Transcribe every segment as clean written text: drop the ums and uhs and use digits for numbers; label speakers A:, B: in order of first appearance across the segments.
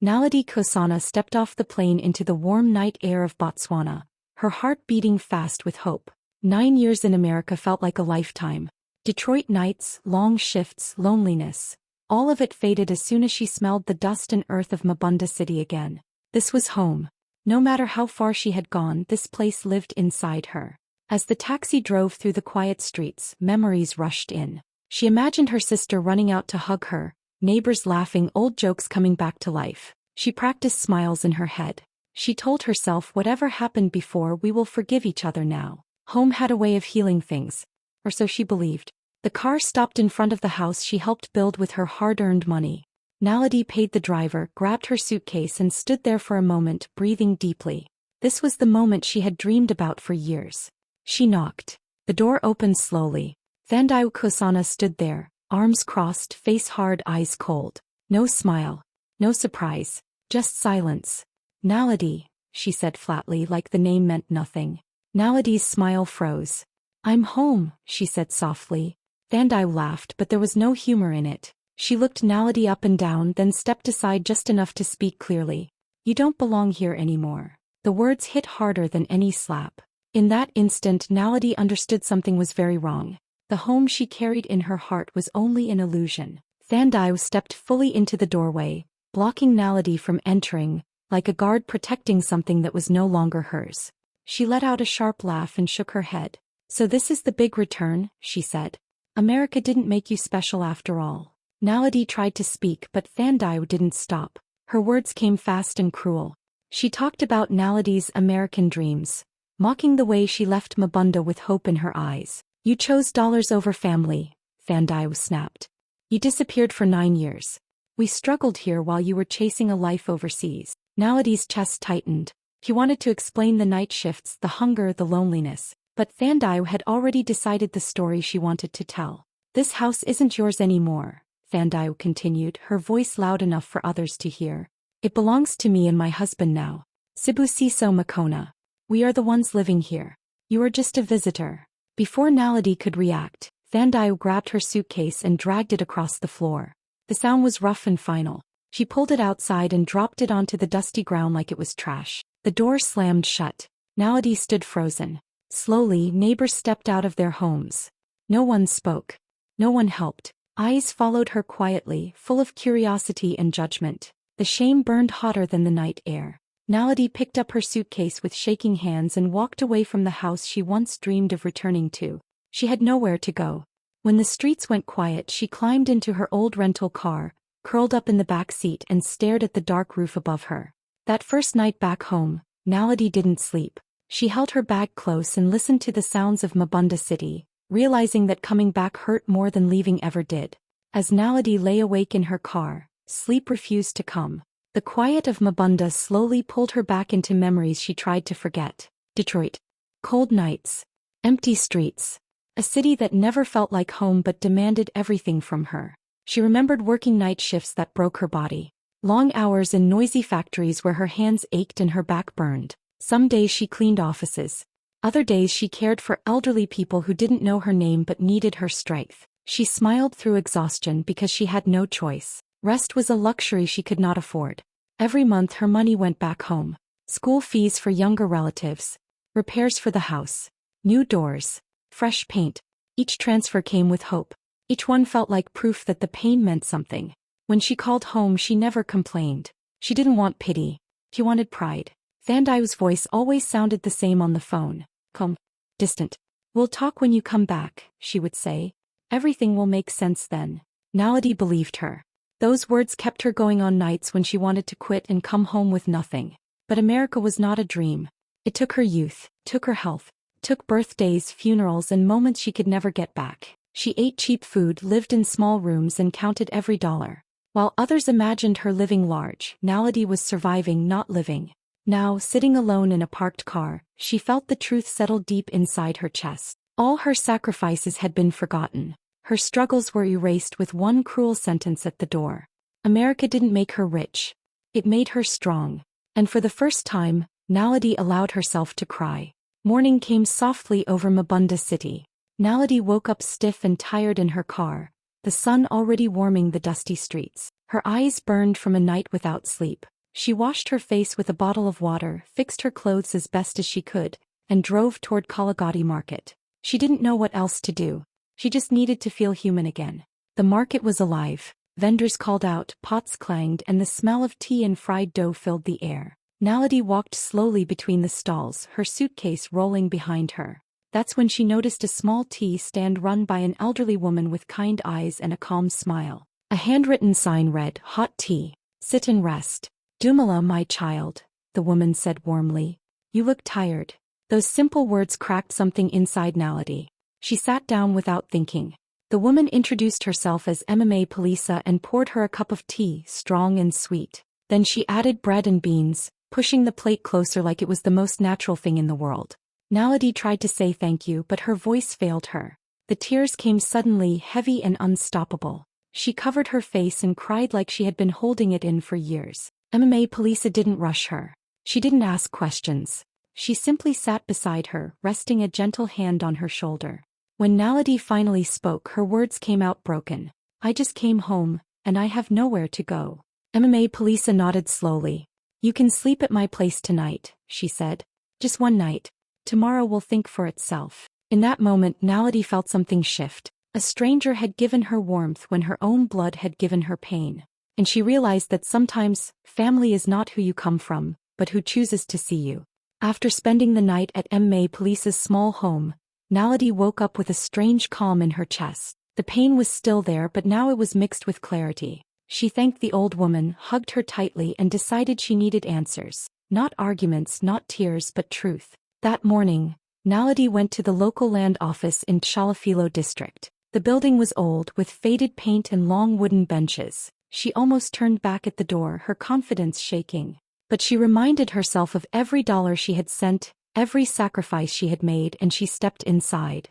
A: Naledi Kosana stepped off the plane into the warm night air of Botswana, her heart beating fast with hope. 9 years in America felt like a lifetime. Detroit nights, long shifts, loneliness. All of it faded as soon as she smelled the dust and earth of Mabunda City again. This was home. No matter how far she had gone, this place lived inside her. As the taxi drove through the quiet streets, memories rushed in. She imagined her sister running out to hug her, neighbors laughing, old jokes coming back to life. She practiced smiles in her head. She told herself, whatever happened before, we will forgive each other now. Home had a way of healing things. Or so she believed. The car stopped in front of the house she helped build with her hard-earned money. Naledi paid the driver, grabbed her suitcase and stood there for a moment, breathing deeply. This was the moment she had dreamed about for years. She knocked. The door opened slowly. Thandai Kosana stood there, arms crossed, face hard, eyes cold. No smile. No surprise. Just silence. Naledi, she said flatly, like the name meant nothing. Naledi's smile froze. I'm home, she said softly. Thandai laughed, but there was no humor in it. She looked Naledi up and down, then stepped aside just enough to speak clearly. You don't belong here anymore. The words hit harder than any slap. In that instant, Naledi understood something was very wrong. The home she carried in her heart was only an illusion. Thandai stepped fully into the doorway, blocking Naledi from entering, like a guard protecting something that was no longer hers. She let out a sharp laugh and shook her head. So this is the big return, she said. America didn't make you special after all. Naledi tried to speak, but Thandai didn't stop. Her words came fast and cruel. She talked about Naledi's American dreams, mocking the way she left Mabunda with hope in her eyes. You chose dollars over family, Thandai snapped. You disappeared for 9 years. We struggled here while you were chasing a life overseas. Naledi's chest tightened. He wanted to explain the night shifts, the hunger, the loneliness. But Thandai had already decided the story she wanted to tell. This house isn't yours anymore, Thandai continued, her voice loud enough for others to hear. It belongs to me and my husband now. Sibusiso Makona. We are the ones living here. You are just a visitor. Before Naledi could react, Thandai grabbed her suitcase and dragged it across the floor. The sound was rough and final. She pulled it outside and dropped it onto the dusty ground like it was trash. The door slammed shut. Naledi stood frozen. Slowly, neighbors stepped out of their homes. No one spoke. No one helped. Eyes followed her quietly, full of curiosity and judgment. The shame burned hotter than the night air. Naledi picked up her suitcase with shaking hands and walked away from the house she once dreamed of returning to. She had nowhere to go. When the streets went quiet, she climbed into her old rental car, curled up in the back seat and stared at the dark roof above her. That first night back home, Naledi didn't sleep. She held her bag close and listened to the sounds of Mabunda City, realizing that coming back hurt more than leaving ever did. As Naledi lay awake in her car, sleep refused to come. The quiet of Mabunda slowly pulled her back into memories she tried to forget. Detroit. Cold nights. Empty streets. A city that never felt like home but demanded everything from her. She remembered working night shifts that broke her body. Long hours in noisy factories where her hands ached and her back burned. Some days she cleaned offices. Other days she cared for elderly people who didn't know her name but needed her strength. She smiled through exhaustion because she had no choice. Rest was a luxury she could not afford. Every month her money went back home. School fees for younger relatives. Repairs for the house. New doors. Fresh paint. Each transfer came with hope. Each one felt like proof that the pain meant something. When she called home, she never complained. She didn't want pity. She wanted pride. Thandai's voice always sounded the same on the phone. Calm. Distant. We'll talk when you come back, she would say. Everything will make sense then. Naledi believed her. Those words kept her going on nights when she wanted to quit and come home with nothing. But America was not a dream. It took her youth, took her health, took birthdays, funerals, and moments she could never get back. She ate cheap food, lived in small rooms, and counted every dollar. While others imagined her living large, Naledi was surviving, not living. Now, sitting alone in a parked car, she felt the truth settle deep inside her chest. All her sacrifices had been forgotten. Her struggles were erased with one cruel sentence at the door. America didn't make her rich. It made her strong. And for the first time, Naledi allowed herself to cry. Morning came softly over Mabunda City. Naledi woke up stiff and tired in her car, the the sun already warming the dusty streets. Her eyes burned from a night without sleep. She washed her face with a bottle of water, fixed her clothes as best as she could, and drove toward Kalagati market. She didn't know what else to do. She just needed to feel human again. The market was alive. Vendors called out, pots clanged, and the smell of tea and fried dough filled the air. Naledi walked slowly between the stalls, her suitcase rolling behind her. That's when she noticed a small tea stand run by an elderly woman with kind eyes and a calm smile. A handwritten sign read, "Hot tea. Sit and rest." "Dumala, my child," the woman said warmly. "You look tired." Those simple words cracked something inside Naledi. She sat down without thinking. The woman introduced herself as MMA Polisa and poured her a cup of tea, strong and sweet. Then she added bread and beans, pushing the plate closer like it was the most natural thing in the world. Naledi tried to say thank you, but her voice failed her. The tears came suddenly, heavy and unstoppable. She covered her face and cried like she had been holding it in for years. MMA Polisa didn't rush her. She didn't ask questions. She simply sat beside her, resting a gentle hand on her shoulder. When Naledi finally spoke, her words came out broken. "I just came home, and I have nowhere to go." MMA Polisa nodded slowly. "You can sleep at my place tonight," she said. "Just one night. Tomorrow will think for itself." In that moment, Naledi felt something shift. A stranger had given her warmth when her own blood had given her pain. And she realized that sometimes, family is not who you come from, but who chooses to see you. After spending the night at MMA Police's small home, Naledi woke up with a strange calm in her chest. The pain was still there, but now it was mixed with clarity. She thanked the old woman, hugged her tightly, and decided she needed answers. Not arguments, not tears, but truth. That morning, Naledi went to the local land office in Chalafilo district. The building was old, with faded paint and long wooden benches. She almost turned back at the door, her confidence shaking. But she reminded herself of every dollar she had sent, every sacrifice she had made, and she stepped inside.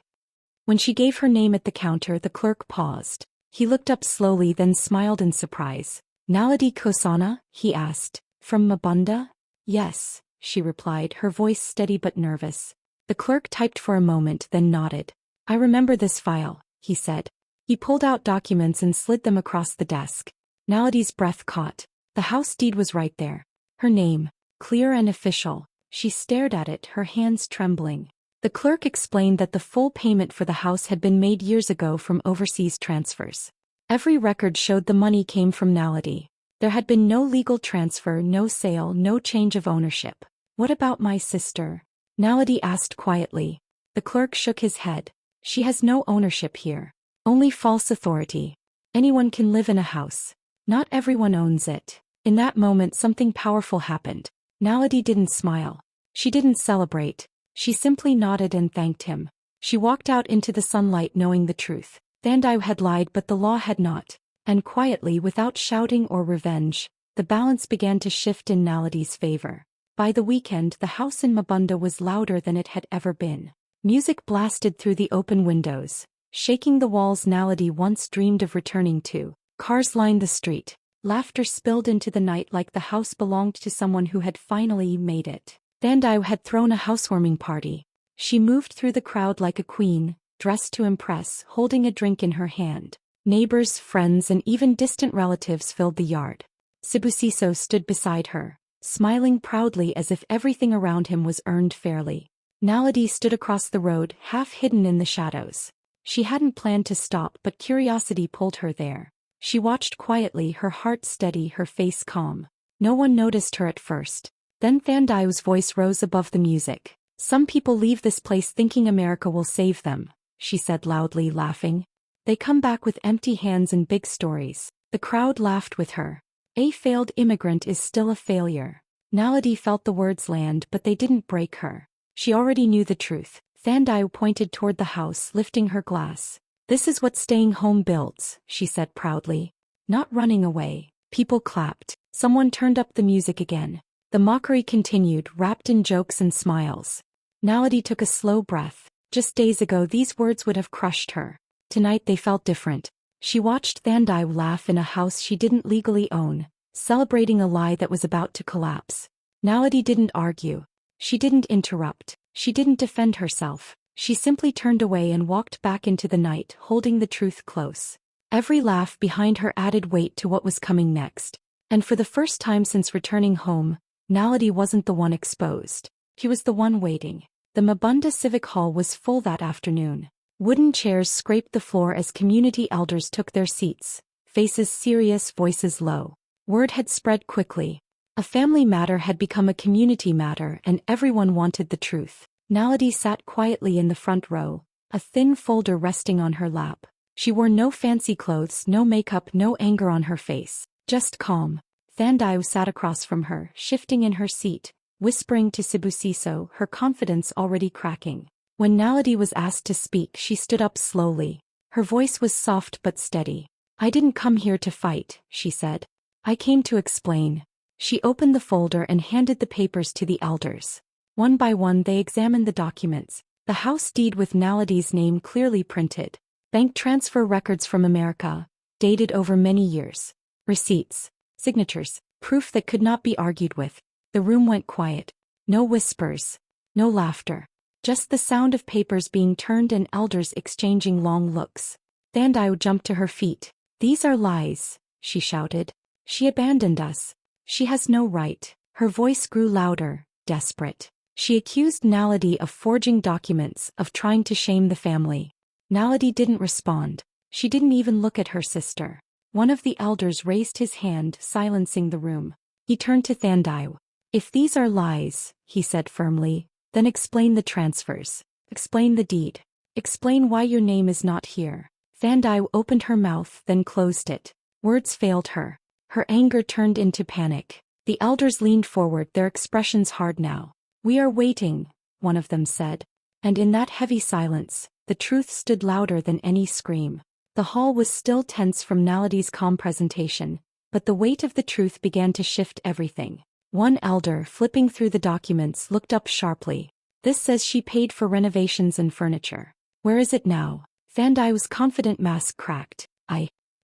A: When she gave her name at the counter, the clerk paused. He looked up slowly, then smiled in surprise. "Naledi Kosana?" he asked. "From Mabunda?" "Yes," she replied, her voice steady but nervous. The clerk typed for a moment, then nodded. "I remember this file," he said. He pulled out documents and slid them across the desk. Naledi's breath caught. The house deed was right there. Her name, clear and official. She stared at it, her hands trembling. The clerk explained that the full payment for the house had been made years ago from overseas transfers. Every record showed the money came from Naledi. There had been no legal transfer, no sale, no change of ownership. "What about my sister?" Naledi asked quietly. The clerk shook his head. "She has no ownership here. Only false authority. Anyone can live in a house. Not everyone owns it." In that moment, something powerful happened. Naledi didn't smile. She didn't celebrate. She simply nodded and thanked him. She walked out into the sunlight knowing the truth. Thandai had lied, but the law had not. And quietly, without shouting or revenge, the balance began to shift in Naledi's favor. By the weekend, the house in Mabunda was louder than it had ever been. Music blasted through the open windows, shaking the walls Naledi once dreamed of returning to. Cars lined the street. Laughter spilled into the night like the house belonged to someone who had finally made it. Thandai had thrown a housewarming party. She moved through the crowd like a queen, dressed to impress, holding a drink in her hand. Neighbors, friends, and even distant relatives filled the yard. Sibusiso stood beside her, smiling proudly as if everything around him was earned fairly. Naledi stood across the road, half hidden in the shadows. She hadn't planned to stop, but curiosity pulled her there. She watched quietly, her heart steady, her face calm. No one noticed her at first. Then Thandai's voice rose above the music. "Some people leave this place thinking America will save them," she said loudly, laughing. "They come back with empty hands and big stories." The crowd laughed with her. "A failed immigrant is still a failure." Naledi felt the words land, but they didn't break her. She already knew the truth. Thandai pointed toward the house, lifting her glass. "This is what staying home builds," she said proudly. "Not running away." People clapped. Someone turned up the music again. The mockery continued, wrapped in jokes and smiles. Naledi took a slow breath. Just days ago these words would have crushed her. Tonight they felt different. She watched Thandai laugh in a house she didn't legally own, celebrating a lie that was about to collapse. Naledi didn't argue. She didn't interrupt. She didn't defend herself. She simply turned away and walked back into the night, holding the truth close. Every laugh behind her added weight to what was coming next. And for the first time since returning home, Naledi wasn't the one exposed. He was the one waiting. The Mabunda Civic Hall was full that afternoon. Wooden chairs scraped the floor as community elders took their seats, faces serious, voices low. Word had spread quickly. A family matter had become a community matter and everyone wanted the truth. Naledi sat quietly in the front row, a thin folder resting on her lap. She wore no fancy clothes, no makeup, no anger on her face, just calm. Thandai sat across from her, shifting in her seat, whispering to Sibusiso, her confidence already cracking. When Naledi was asked to speak, she stood up slowly. Her voice was soft but steady. "I didn't come here to fight," she said. "I came to explain." She opened the folder and handed the papers to the elders. One by one they examined the documents. The house deed with Naledi's name clearly printed. Bank transfer records from America, dated over many years. Receipts, signatures, proof that could not be argued with. The room went quiet. No whispers, no laughter. Just the sound of papers being turned and elders exchanging long looks. Thandai jumped to her feet. "These are lies," she shouted. "She abandoned us. She has no right." Her voice grew louder, desperate. She accused Naledi of forging documents, of trying to shame the family. Naledi didn't respond. She didn't even look at her sister. One of the elders raised his hand, silencing the room. He turned to Thandai. "If these are lies," he said firmly, "then explain the transfers. Explain the deed. Explain why your name is not here." Thandai opened her mouth, then closed it. Words failed her. Her anger turned into panic. The elders leaned forward, their expressions hard now. "We are waiting," one of them said. And in that heavy silence, the truth stood louder than any scream. The hall was still tense from Naledi's calm presentation, but the weight of the truth began to shift everything. One elder, flipping through the documents, looked up sharply. "This says she paid for renovations and furniture. Where is it now?" Thandai's confident mask cracked.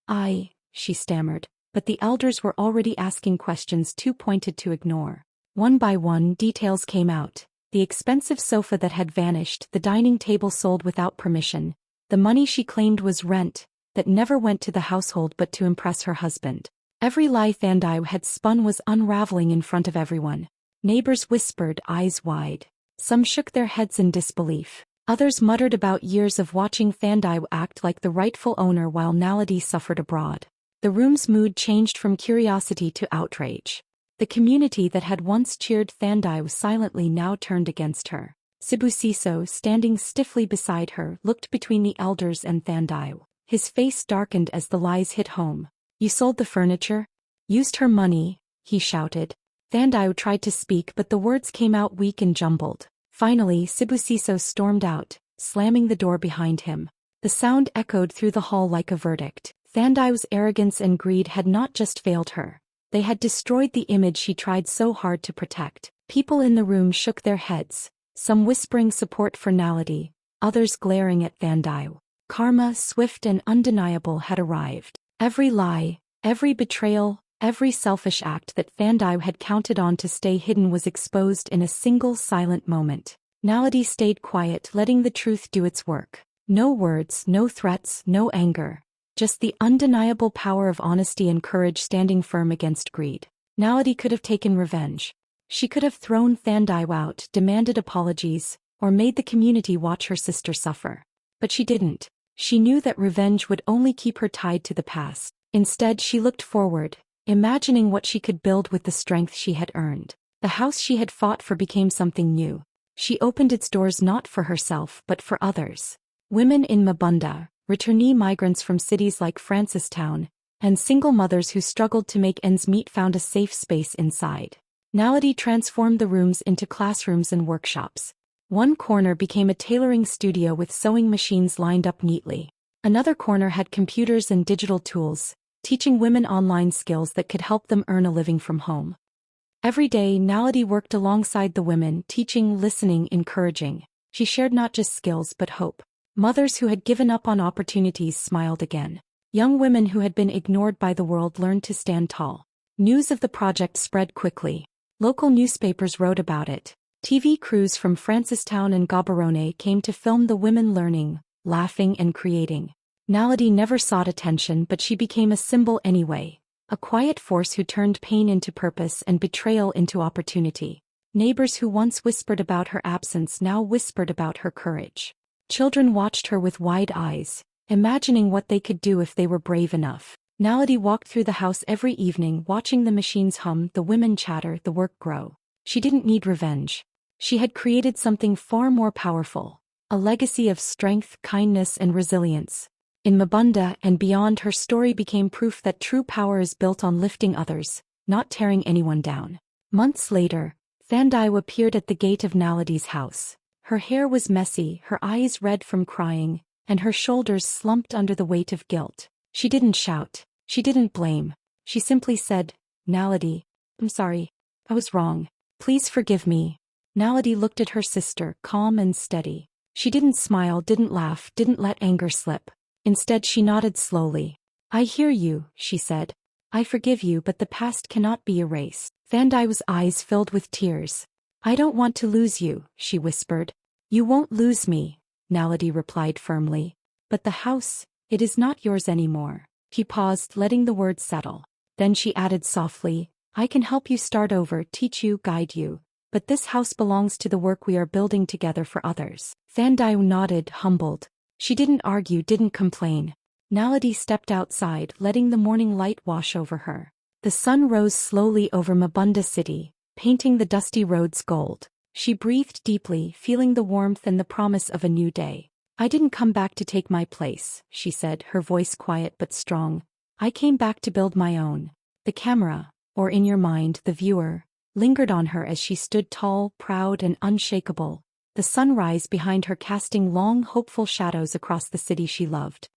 A: I, she stammered, but the elders were already asking questions too pointed to ignore. One by one, details came out. The expensive sofa that had vanished, the dining table sold without permission, the money she claimed was rent, that never went to the household but to impress her husband. Every lie Thandai had spun was unraveling in front of everyone. Neighbors whispered, eyes wide. Some shook their heads in disbelief. Others muttered about years of watching Thandai act like the rightful owner while Naledi suffered abroad. The room's mood changed from curiosity to outrage. The community that had once cheered Thandai silently now turned against her. Sibusiso, standing stiffly beside her, looked between the elders and Thandai. His face darkened as the lies hit home. "You sold the furniture? Used her money?" he shouted. Thandai tried to speak, but the words came out weak and jumbled. Finally, Sibusiso stormed out, slamming the door behind him. The sound echoed through the hall like a verdict. Thandai's arrogance and greed had not just failed her. They had destroyed the image she tried so hard to protect. People in the room shook their heads, some whispering support for Naledi, others glaring at Thandai. Karma, swift and undeniable, had arrived. Every lie, every betrayal, every selfish act that Thandai had counted on to stay hidden was exposed in a single silent moment. Naledi stayed quiet, letting the truth do its work. No words, no threats, no anger. Just the undeniable power of honesty and courage standing firm against greed. Naledi could have taken revenge. She could have thrown Thandai out, demanded apologies, or made the community watch her sister suffer. But she didn't. She knew that revenge would only keep her tied to the past. Instead, she looked forward, imagining what she could build with the strength she had earned. The house she had fought for became something new. She opened its doors not for herself but for others. Women in Mabunda, returnee migrants from cities like Francistown, and single mothers who struggled to make ends meet found a safe space inside. Naledi transformed the rooms into classrooms and workshops. One corner became a tailoring studio with sewing machines lined up neatly. Another corner had computers and digital tools, teaching women online skills that could help them earn a living from home. Every day, Naledi worked alongside the women, teaching, listening, encouraging. She shared not just skills but hope. Mothers who had given up on opportunities smiled again. Young women who had been ignored by the world learned to stand tall. News of the project spread quickly. Local newspapers wrote about it. TV crews from Francistown and Gaborone came to film the women learning, laughing and creating. Naledi never sought attention, but she became a symbol anyway. A quiet force who turned pain into purpose and betrayal into opportunity. Neighbors who once whispered about her absence now whispered about her courage. Children watched her with wide eyes, imagining what they could do if they were brave enough. Naledi walked through the house every evening, watching the machines hum, the women chatter, the work grow. She didn't need revenge. She had created something far more powerful. A legacy of strength, kindness, and resilience. In Mabunda and beyond, her story became proof that true power is built on lifting others, not tearing anyone down. Months later, Thandai appeared at the gate of Naledi's house. Her hair was messy, her eyes red from crying, and her shoulders slumped under the weight of guilt. She didn't shout. She didn't blame. She simply said, "Naledi, I'm sorry. I was wrong. Please forgive me." Naledi looked at her sister, calm and steady. She didn't smile, didn't laugh, didn't let anger slip. Instead, she nodded slowly. "I hear you," she said. "I forgive you, but the past cannot be erased." Thandai's eyes filled with tears. "I don't want to lose you," she whispered. "You won't lose me," Naledi replied firmly. "But the house, it is not yours anymore." He paused, letting the words settle. Then she added softly, "I can help you start over, teach you, guide you. But this house belongs to the work we are building together for others." Thandai nodded, humbled. She didn't argue, didn't complain. Naledi stepped outside, letting the morning light wash over her. The sun rose slowly over Mabunda city, painting the dusty roads gold. She breathed deeply, feeling the warmth and the promise of a new day. "I didn't come back to take my place," she said, her voice quiet but strong. "I came back to build my own." The camera, or in your mind, the viewer, lingered on her as she stood tall, proud, and unshakable, the sunrise behind her casting long, hopeful shadows across the city she loved.